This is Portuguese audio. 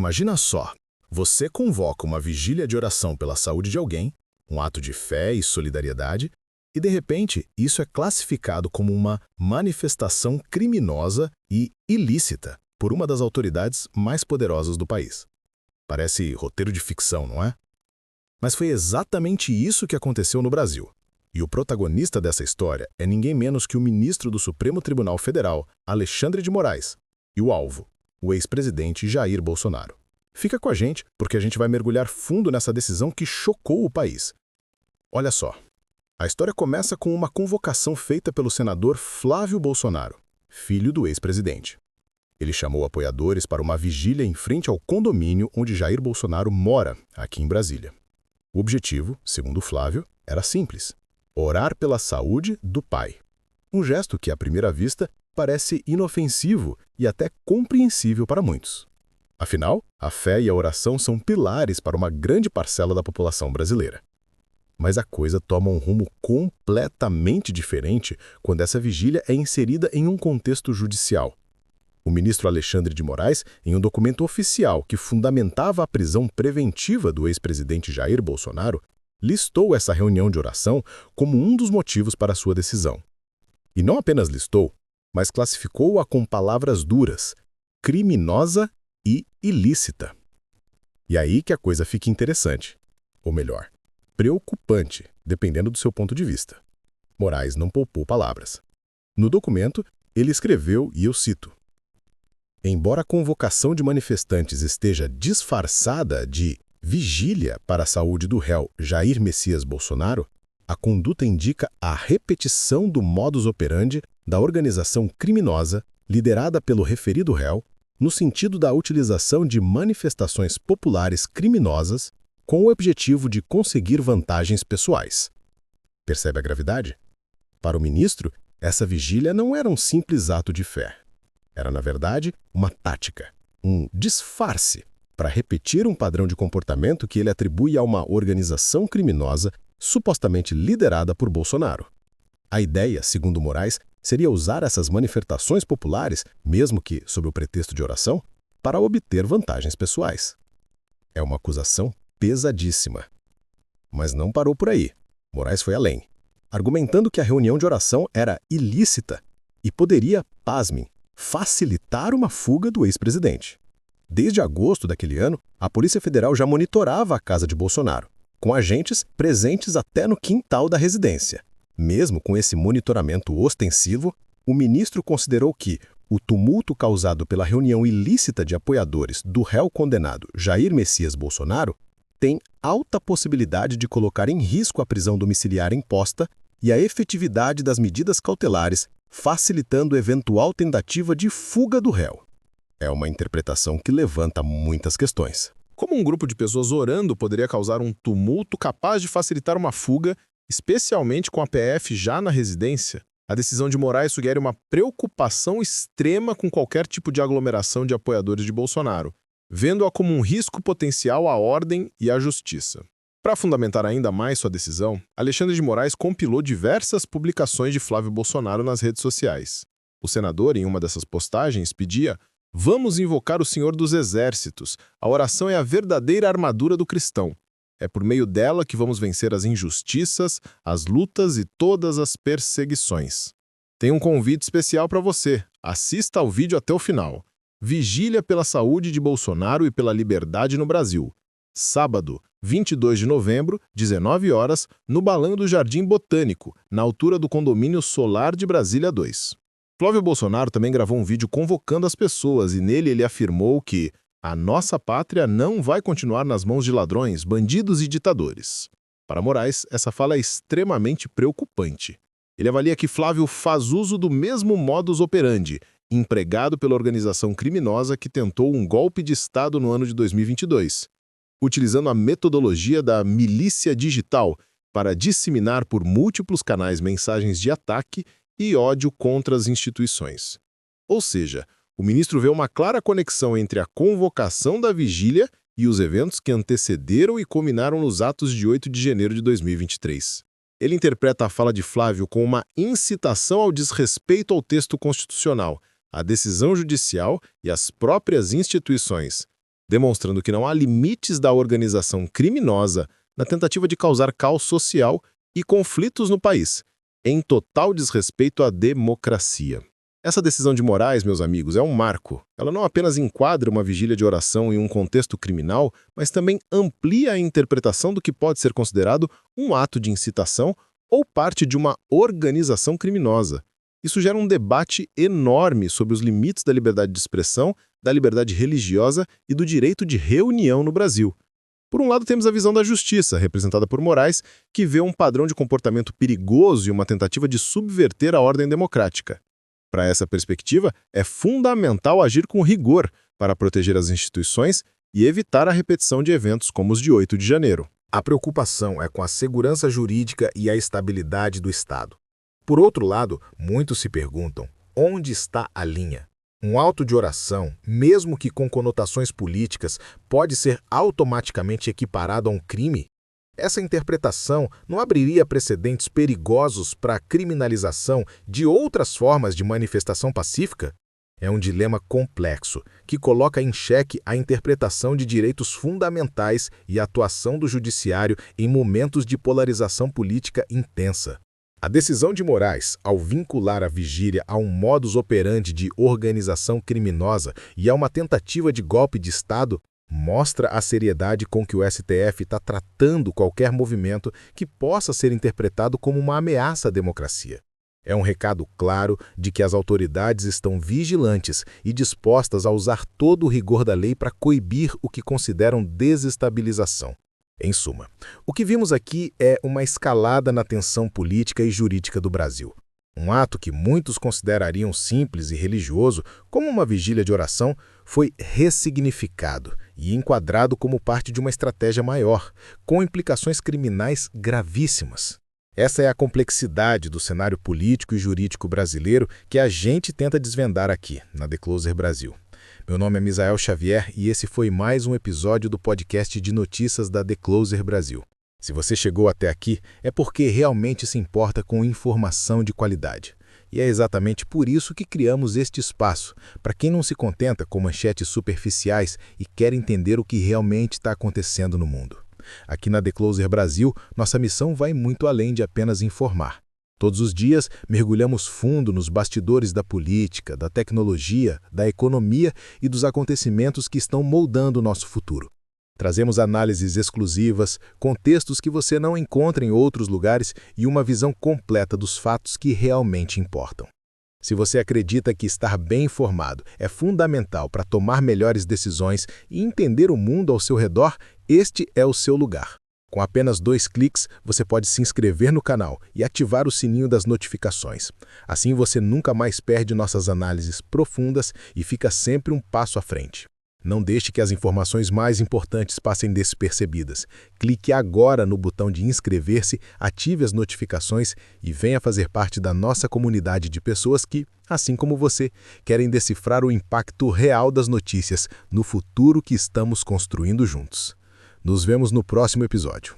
Imagina só, você convoca uma vigília de oração pela saúde de alguém, um ato de fé e solidariedade, e de repente isso é classificado como uma manifestação criminosa e ilícita por uma das autoridades mais poderosas do país. Parece roteiro de ficção, não é? Mas foi exatamente isso que aconteceu no Brasil. E o protagonista dessa história é ninguém menos que o ministro do Supremo Tribunal Federal, Alexandre de Moraes, e o alvo, o ex-presidente Jair Bolsonaro. Fica com a gente, porque a gente vai mergulhar fundo nessa decisão que chocou o país. Olha só, a história começa com uma convocação feita pelo senador Flávio Bolsonaro, filho do ex-presidente. Ele chamou apoiadores para uma vigília em frente ao condomínio onde Jair Bolsonaro mora, aqui em Brasília. O objetivo, segundo Flávio, era simples: orar pela saúde do pai. Um gesto que, à primeira vista, parece inofensivo e até compreensível para muitos. Afinal, a fé e a oração são pilares para uma grande parcela da população brasileira. Mas a coisa toma um rumo completamente diferente quando essa vigília é inserida em um contexto judicial. O ministro Alexandre de Moraes, em um documento oficial que fundamentava a prisão preventiva do ex-presidente Jair Bolsonaro, listou essa reunião de oração como um dos motivos para sua decisão. E não apenas listou, mas classificou-a com palavras duras: criminosa e ilícita. E aí que a coisa fica interessante. Ou melhor, preocupante, dependendo do seu ponto de vista. Moraes não poupou palavras. No documento, ele escreveu, e eu cito: embora a convocação de manifestantes esteja disfarçada de vigília para a saúde do réu Jair Messias Bolsonaro, a conduta indica a repetição do modus operandi da organização criminosa liderada pelo referido réu, no sentido da utilização de manifestações populares criminosas com o objetivo de conseguir vantagens pessoais. Percebe a gravidade? Para o ministro, essa vigília não era um simples ato de fé. Era, na verdade, uma tática, um disfarce para repetir um padrão de comportamento que ele atribui a uma organização criminosa supostamente liderada por Bolsonaro. A ideia, segundo Moraes, seria usar essas manifestações populares, mesmo que sob o pretexto de oração, para obter vantagens pessoais. É uma acusação pesadíssima. Mas não parou por aí. Moraes foi além, argumentando que a reunião de oração era ilícita e poderia, pasmem, facilitar uma fuga do ex-presidente. Desde agosto daquele ano, a Polícia Federal já monitorava a casa de Bolsonaro, com agentes presentes até no quintal da residência. Mesmo com esse monitoramento ostensivo, o ministro considerou que o tumulto causado pela reunião ilícita de apoiadores do réu condenado Jair Messias Bolsonaro tem alta possibilidade de colocar em risco a prisão domiciliar imposta e a efetividade das medidas cautelares, facilitando eventual tentativa de fuga do réu. É uma interpretação que levanta muitas questões. Como um grupo de pessoas orando poderia causar um tumulto capaz de facilitar uma fuga, especialmente com a PF já na residência? A decisão de Moraes sugere uma preocupação extrema com qualquer tipo de aglomeração de apoiadores de Bolsonaro, vendo-a como um risco potencial à ordem e à justiça. Para fundamentar ainda mais sua decisão, Alexandre de Moraes compilou diversas publicações de Flávio Bolsonaro nas redes sociais. O senador, em uma dessas postagens, pedia: "Vamos invocar o Senhor dos Exércitos. A oração é a verdadeira armadura do cristão. É por meio dela que vamos vencer as injustiças, as lutas e todas as perseguições." Tem um convite especial para você. Assista ao vídeo até o final. Vigília pela saúde de Bolsonaro e pela liberdade no Brasil. Sábado, 22 de novembro, 19 horas, no Balão do Jardim Botânico, na altura do condomínio Solar de Brasília 2. Flávio Bolsonaro também gravou um vídeo convocando as pessoas e nele ele afirmou que a nossa pátria não vai continuar nas mãos de ladrões, bandidos e ditadores. Para Moraes, essa fala é extremamente preocupante. Ele avalia que Flávio faz uso do mesmo modus operandi, empregado pela organização criminosa que tentou um golpe de Estado no ano de 2022, utilizando a metodologia da milícia digital para disseminar por múltiplos canais mensagens de ataque e ódio contra as instituições. Ou seja, o ministro vê uma clara conexão entre a convocação da vigília e os eventos que antecederam e culminaram nos atos de 8 de janeiro de 2023. Ele interpreta a fala de Flávio como uma incitação ao desrespeito ao texto constitucional, à decisão judicial e às próprias instituições, demonstrando que não há limites da organização criminosa na tentativa de causar caos social e conflitos no país, em total desrespeito à democracia. Essa decisão de Moraes, meus amigos, é um marco. Ela não apenas enquadra uma vigília de oração em um contexto criminal, mas também amplia a interpretação do que pode ser considerado um ato de incitação ou parte de uma organização criminosa. Isso gera um debate enorme sobre os limites da liberdade de expressão, da liberdade religiosa e do direito de reunião no Brasil. Por um lado, temos a visão da justiça, representada por Moraes, que vê um padrão de comportamento perigoso e uma tentativa de subverter a ordem democrática. Para essa perspectiva, é fundamental agir com rigor para proteger as instituições e evitar a repetição de eventos como os de 8 de janeiro. A preocupação é com a segurança jurídica e a estabilidade do Estado. Por outro lado, muitos se perguntam, onde está a linha? Um auto de oração, mesmo que com conotações políticas, pode ser automaticamente equiparado a um crime? Essa interpretação não abriria precedentes perigosos para a criminalização de outras formas de manifestação pacífica? É um dilema complexo, que coloca em xeque a interpretação de direitos fundamentais e a atuação do judiciário em momentos de polarização política intensa. A decisão de Moraes, ao vincular a vigília a um modus operandi de organização criminosa e a uma tentativa de golpe de Estado, mostra a seriedade com que o STF está tratando qualquer movimento que possa ser interpretado como uma ameaça à democracia. É um recado claro de que as autoridades estão vigilantes e dispostas a usar todo o rigor da lei para coibir o que consideram desestabilização. Em suma, o que vimos aqui é uma escalada na tensão política e jurídica do Brasil. Um ato que muitos considerariam simples e religioso, como uma vigília de oração, foi ressignificado e enquadrado como parte de uma estratégia maior, com implicações criminais gravíssimas. Essa é a complexidade do cenário político e jurídico brasileiro que a gente tenta desvendar aqui, na The Closer Brasil. Meu nome é Misael Xavier e esse foi mais um episódio do podcast de notícias da The Closer Brasil. Se você chegou até aqui, é porque realmente se importa com informação de qualidade. E é exatamente por isso que criamos este espaço, para quem não se contenta com manchetes superficiais e quer entender o que realmente está acontecendo no mundo. Aqui na The Closer Brasil, nossa missão vai muito além de apenas informar. Todos os dias, mergulhamos fundo nos bastidores da política, da tecnologia, da economia e dos acontecimentos que estão moldando o nosso futuro. Trazemos análises exclusivas, contextos que você não encontra em outros lugares e uma visão completa dos fatos que realmente importam. Se você acredita que estar bem informado é fundamental para tomar melhores decisões e entender o mundo ao seu redor, este é o seu lugar. Com apenas 2 cliques, você pode se inscrever no canal e ativar o sininho das notificações. Assim você nunca mais perde nossas análises profundas e fica sempre um passo à frente. Não deixe que as informações mais importantes passem despercebidas. Clique agora no botão de inscrever-se, ative as notificações e venha fazer parte da nossa comunidade de pessoas que, assim como você, querem decifrar o impacto real das notícias no futuro que estamos construindo juntos. Nos vemos no próximo episódio.